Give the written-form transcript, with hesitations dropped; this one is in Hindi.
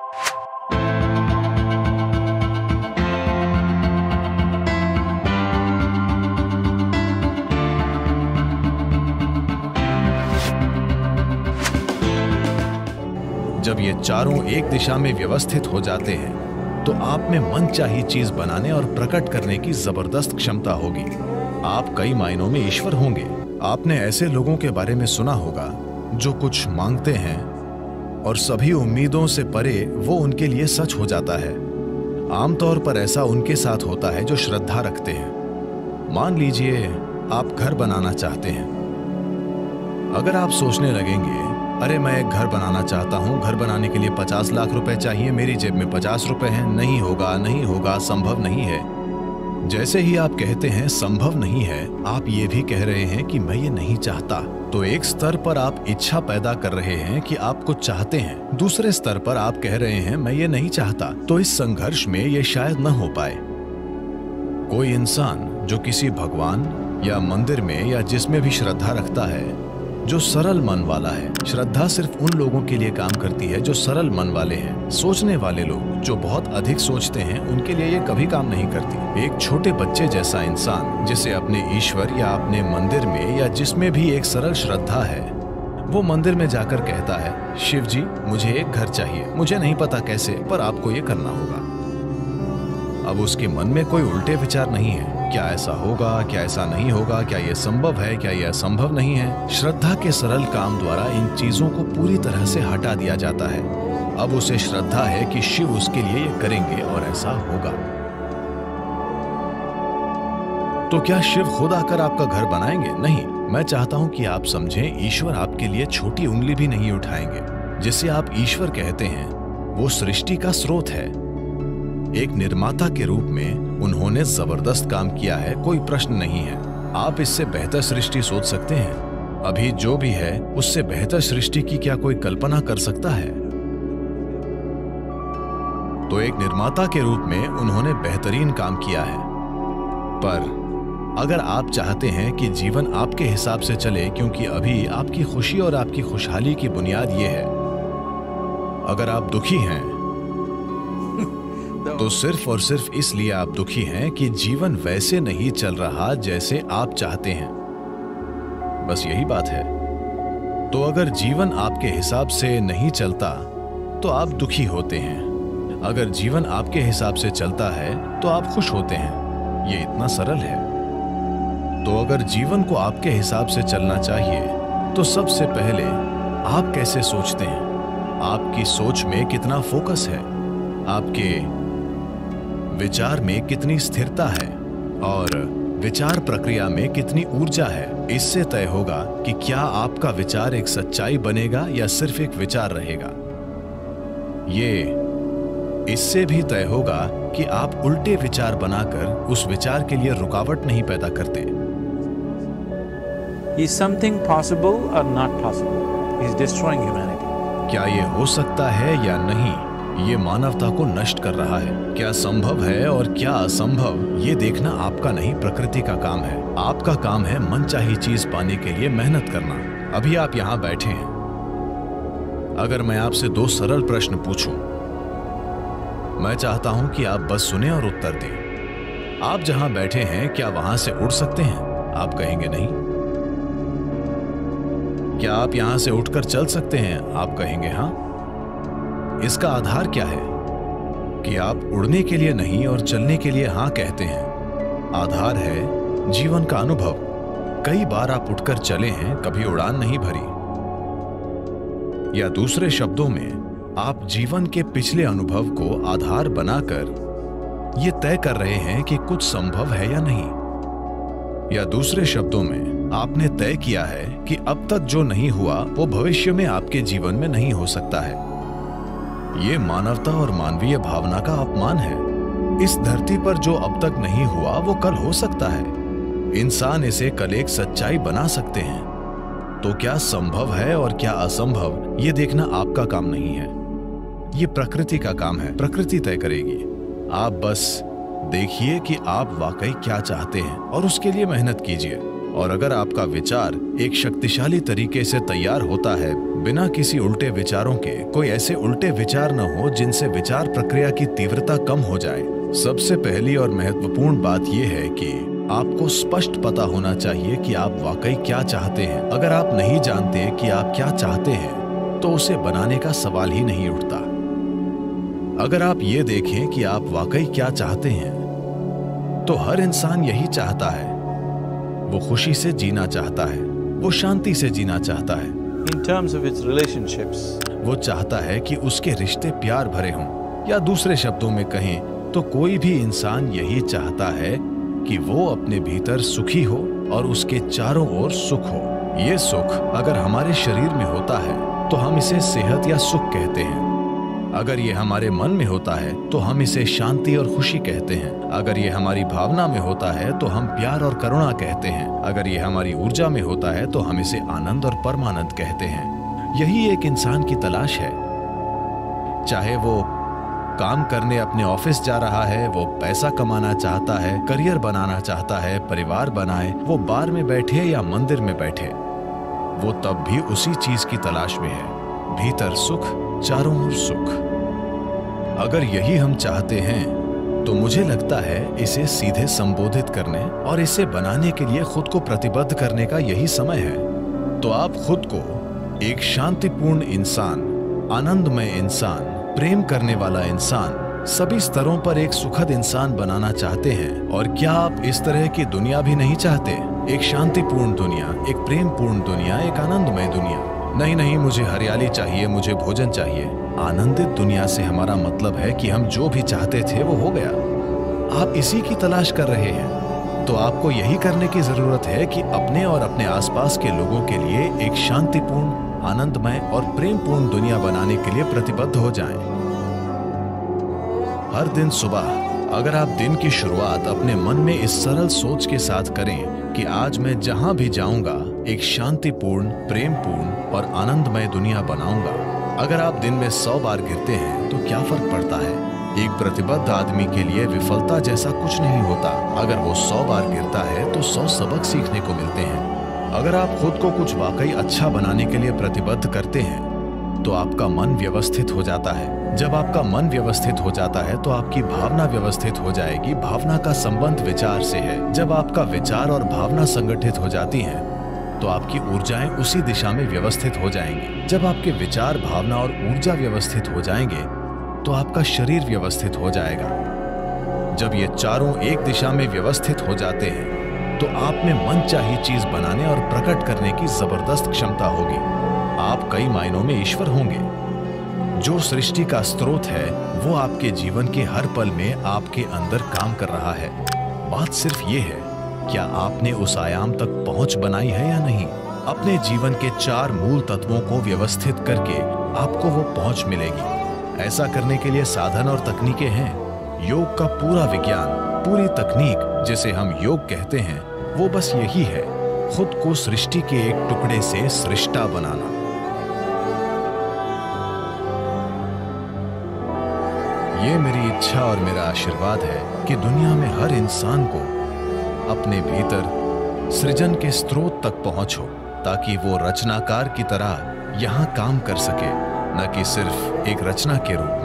जब ये चारों एक दिशा में व्यवस्थित हो जाते हैं तो आप में मनचाही चीज बनाने और प्रकट करने की जबरदस्त क्षमता होगी। आप कई मायनों में ईश्वर होंगे। आपने ऐसे लोगों के बारे में सुना होगा जो कुछ मांगते हैं और सभी उम्मीदों से परे वो उनके लिए सच हो जाता है। आमतौर पर ऐसा उनके साथ होता है जो श्रद्धा रखते हैं। मान लीजिए आप घर बनाना चाहते हैं। अगर आप सोचने लगेंगे, अरे मैं एक घर बनाना चाहता हूं, घर बनाने के लिए 50 लाख रुपए चाहिए, मेरी जेब में 50 रुपए हैं, नहीं होगा, नहीं होगा, संभव नहीं है। जैसे ही आप कहते हैं संभव नहीं है, आप ये भी कह रहे हैं कि मैं ये नहीं चाहता। तो एक स्तर पर आप इच्छा पैदा कर रहे हैं कि आप कुछ चाहते हैं, दूसरे स्तर पर आप कह रहे हैं मैं ये नहीं चाहता। तो इस संघर्ष में ये शायद न हो पाए। कोई इंसान जो किसी भगवान या मंदिर में या जिसमें भी श्रद्धा रखता है, जो सरल मन वाला है, श्रद्धा सिर्फ उन लोगों के लिए काम करती है जो सरल मन वाले हैं। सोचने वाले लोग जो बहुत अधिक सोचते हैं, उनके लिए ये कभी काम नहीं करती। एक छोटे बच्चे जैसा इंसान जिसे अपने ईश्वर या अपने मंदिर में या जिसमें भी एक सरल श्रद्धा है, वो मंदिर में जाकर कहता है, शिव जी मुझे एक घर चाहिए, मुझे नहीं पता कैसे, पर आपको ये करना होगा। अब उसके मन में कोई उल्टे विचार नहीं है, क्या ऐसा होगा, क्या ऐसा नहीं होगा, क्या यह संभव है, क्या यह असंभव नहीं है। श्रद्धा के सरल काम द्वारा इन चीजों को पूरी तरह से हटा दिया जाता है। अब उसे श्रद्धा है कि शिव उसके लिए ये करेंगे और ऐसा होगा। तो क्या शिव खुद आकर आपका घर बनाएंगे? नहीं। मैं चाहता हूं कि आप समझें, ईश्वर आपके लिए छोटी उंगली भी नहीं उठाएंगे। जिसे आप ईश्वर कहते हैं वो सृष्टि का स्रोत है। एक निर्माता के रूप में उन्होंने जबरदस्त काम किया है, कोई प्रश्न नहीं है। आप इससे बेहतर सृष्टि सोच सकते हैं? अभी जो भी है उससे बेहतर सृष्टि की क्या कोई कल्पना कर सकता है? तो एक निर्माता के रूप में उन्होंने बेहतरीन काम किया है। पर अगर आप चाहते हैं कि जीवन आपके हिसाब से चले, क्योंकि अभी आपकी खुशी और आपकी खुशहाली की बुनियाद ये है, अगर आप दुखी हैं तो सिर्फ और सिर्फ इसलिए आप दुखी हैं कि जीवन वैसे नहीं चल रहा जैसे आप चाहते हैं। बस यही बात है। तो अगर जीवन आपके हिसाब से नहीं चलता तो आप दुखी होते हैं। अगर जीवन आपके हिसाब से चलता है तो आप खुश होते हैं। ये इतना सरल है। तो अगर जीवन को आपके हिसाब से चलना चाहिए तो सबसे पहले आप कैसे सोचते हैं, आपकी सोच में कितना फोकस है, आपके विचार में कितनी स्थिरता है और विचार प्रक्रिया में कितनी ऊर्जा है, इससे तय होगा कि क्या आपका विचार एक सच्चाई बनेगा या सिर्फ एक विचार रहेगा। ये इससे भी तय होगा कि आप उल्टे विचार बनाकर उस विचार के लिए रुकावट नहीं पैदा करते। Is something possible or not possible? Is destroying humanity. क्या ये हो सकता है या नहीं, ये मानवता को नष्ट कर रहा है। क्या संभव है और क्या असंभव, ये देखना आपका नहीं, प्रकृति का काम है। आपका काम है मनचाही चीज पाने के लिए मेहनत करना। अभी आप यहाँ बैठे हैं। अगर मैं आपसे दो सरल प्रश्न पूछूं, मैं चाहता हूं कि आप बस सुने और उत्तर दें। आप जहां बैठे हैं क्या वहां से उड़ सकते हैं? आप कहेंगे नहीं। क्या आप यहां से उठकर चल सकते हैं? आप कहेंगे हाँ। इसका आधार क्या है कि आप उड़ने के लिए नहीं और चलने के लिए हाँ कहते हैं? आधार है जीवन का अनुभव। कई बार आप उठकर चले हैं, कभी उड़ान नहीं भरी। या दूसरे शब्दों में, आप जीवन के पिछले अनुभव को आधार बनाकर ये तय कर रहे हैं कि कुछ संभव है या नहीं। या दूसरे शब्दों में, आपने तय किया है कि अब तक जो नहीं हुआ वो भविष्य में आपके जीवन में नहीं हो सकता है। ये मानवता और मानवीय भावना का अपमान है। इस धरती पर जो अब तक नहीं हुआ वो कल हो सकता है। इंसान इसे कल एक सच्चाई बना सकते हैं। तो क्या संभव है और क्या असंभव, ये देखना आपका काम नहीं है, ये प्रकृति का काम है। प्रकृति तय करेगी। आप बस देखिए कि आप वाकई क्या चाहते हैं और उसके लिए मेहनत कीजिए। और अगर आपका विचार एक शक्तिशाली तरीके से तैयार होता है बिना किसी उल्टे विचारों के, कोई ऐसे उल्टे विचार न हो जिनसे विचार प्रक्रिया की तीव्रता कम हो जाए। सबसे पहली और महत्वपूर्ण बात यह है कि आपको स्पष्ट पता होना चाहिए कि आप वाकई क्या चाहते हैं। अगर आप नहीं जानते कि आप क्या चाहते हैं तो उसे बनाने का सवाल ही नहीं उठता। अगर आप ये देखें कि आप वाकई क्या चाहते हैं तो हर इंसान यही चाहता है। वो खुशी से जीना चाहता है, वो शांति से जीना चाहता है। In terms of its relationships, वो चाहता है कि उसके रिश्ते प्यार भरे हों, या दूसरे शब्दों में कहें तो कोई भी इंसान यही चाहता है कि वो अपने भीतर सुखी हो और उसके चारों ओर सुख हो। ये सुख अगर हमारे शरीर में होता है तो हम इसे सेहत या सुख कहते हैं। अगर ये हमारे मन में होता है तो हम इसे शांति और खुशी कहते हैं। अगर ये हमारी भावना में होता है तो हम प्यार और करुणा कहते हैं। अगर ये हमारी ऊर्जा में होता है तो हम इसे आनंद और परमानंद कहते हैं। यही एक इंसान की तलाश है। चाहे वो काम करने अपने ऑफिस जा रहा है, वो पैसा कमाना चाहता है, करियर बनाना चाहता है, परिवार बनाए, वो बार में बैठे या मंदिर में बैठे, वो तब भी उसी चीज की तलाश में है। भीतर सुख, चारों ओर सुख। अगर यही हम चाहते हैं तो मुझे लगता है इसे सीधे संबोधित करने और इसे बनाने के लिए खुद को प्रतिबद्ध करने का यही समय है। तो आप खुद को एक शांतिपूर्ण इंसान, आनंदमय इंसान, प्रेम करने वाला इंसान, सभी स्तरों पर एक सुखद इंसान बनाना चाहते हैं। और क्या आप इस तरह की दुनिया भी नहीं चाहते? एक शांतिपूर्ण दुनिया, एक प्रेमपूर्ण दुनिया, एक आनंदमय दुनिया। नहीं नहीं, मुझे हरियाली चाहिए, मुझे भोजन चाहिए। आनंदित दुनिया से हमारा मतलब है कि हम जो भी चाहते थे वो हो गया। आप इसी की तलाश कर रहे हैं। तो आपको यही करने की जरूरत है कि अपने और अपने आसपास के लोगों के लिए एक शांतिपूर्ण, आनंदमय और प्रेमपूर्ण दुनिया बनाने के लिए प्रतिबद्ध हो जाएं। हर दिन सुबह अगर आप दिन की शुरुआत अपने मन में इस सरल सोच के साथ करें कि आज मैं जहां भी जाऊंगा एक शांतिपूर्ण, प्रेमपूर्ण और आनंदमय दुनिया बनाऊंगा। अगर आप दिन में 100 बार गिरते हैं तो क्या फर्क पड़ता है? एक प्रतिबद्ध आदमी के लिए विफलता जैसा कुछ नहीं होता। अगर वो 100 बार गिरता है तो 100 सबक सीखने को मिलते हैं। अगर आप खुद को कुछ वाकई अच्छा बनाने के लिए प्रतिबद्ध करते हैं तो आपका मन व्यवस्थित हो जाता है। जब आपका मन व्यवस्थित हो जाता है तो आपकी भावना व्यवस्थित हो जाएगी। भावना का संबंध विचार से है। जब आपका विचार और भावना संगठित हो जाती हैं तो आपकी ऊर्जाएं उसी दिशा में व्यवस्थित हो जाएंगी। जब आपके विचार, भावना और ऊर्जा व्यवस्थित हो जाएंगे तो आपका शरीर व्यवस्थित हो जाएगा। जब ये चारों एक दिशा में व्यवस्थित हो जाते हैं तो आप में मनचाही चीज बनाने और प्रकट करने की जबरदस्त क्षमता होगी। आप कई मायनों में ईश्वर होंगे। जो सृष्टि का स्रोत है वो आपके जीवन के हर पल में आपके अंदर काम कर रहा है। बात सिर्फ ये है, क्या आपने उस आयाम तक पहुंच बनाई है या नहीं? अपने जीवन के 4 मूल तत्वों को व्यवस्थित करके आपको वो पहुंच मिलेगी। ऐसा करने के लिए साधन और तकनीकें हैं। योग का पूरा विज्ञान, पूरी तकनीक जिसे हम योग कहते हैं, वो बस यही है, खुद को सृष्टि के एक टुकड़े से सृष्टा बनाना। ये मेरी इच्छा और मेरा आशीर्वाद है कि दुनिया में हर इंसान को अपने भीतर सृजन के स्रोत तक पहुंच हो, ताकि वो रचनाकार की तरह यहाँ काम कर सके, न कि सिर्फ एक रचना के रूप।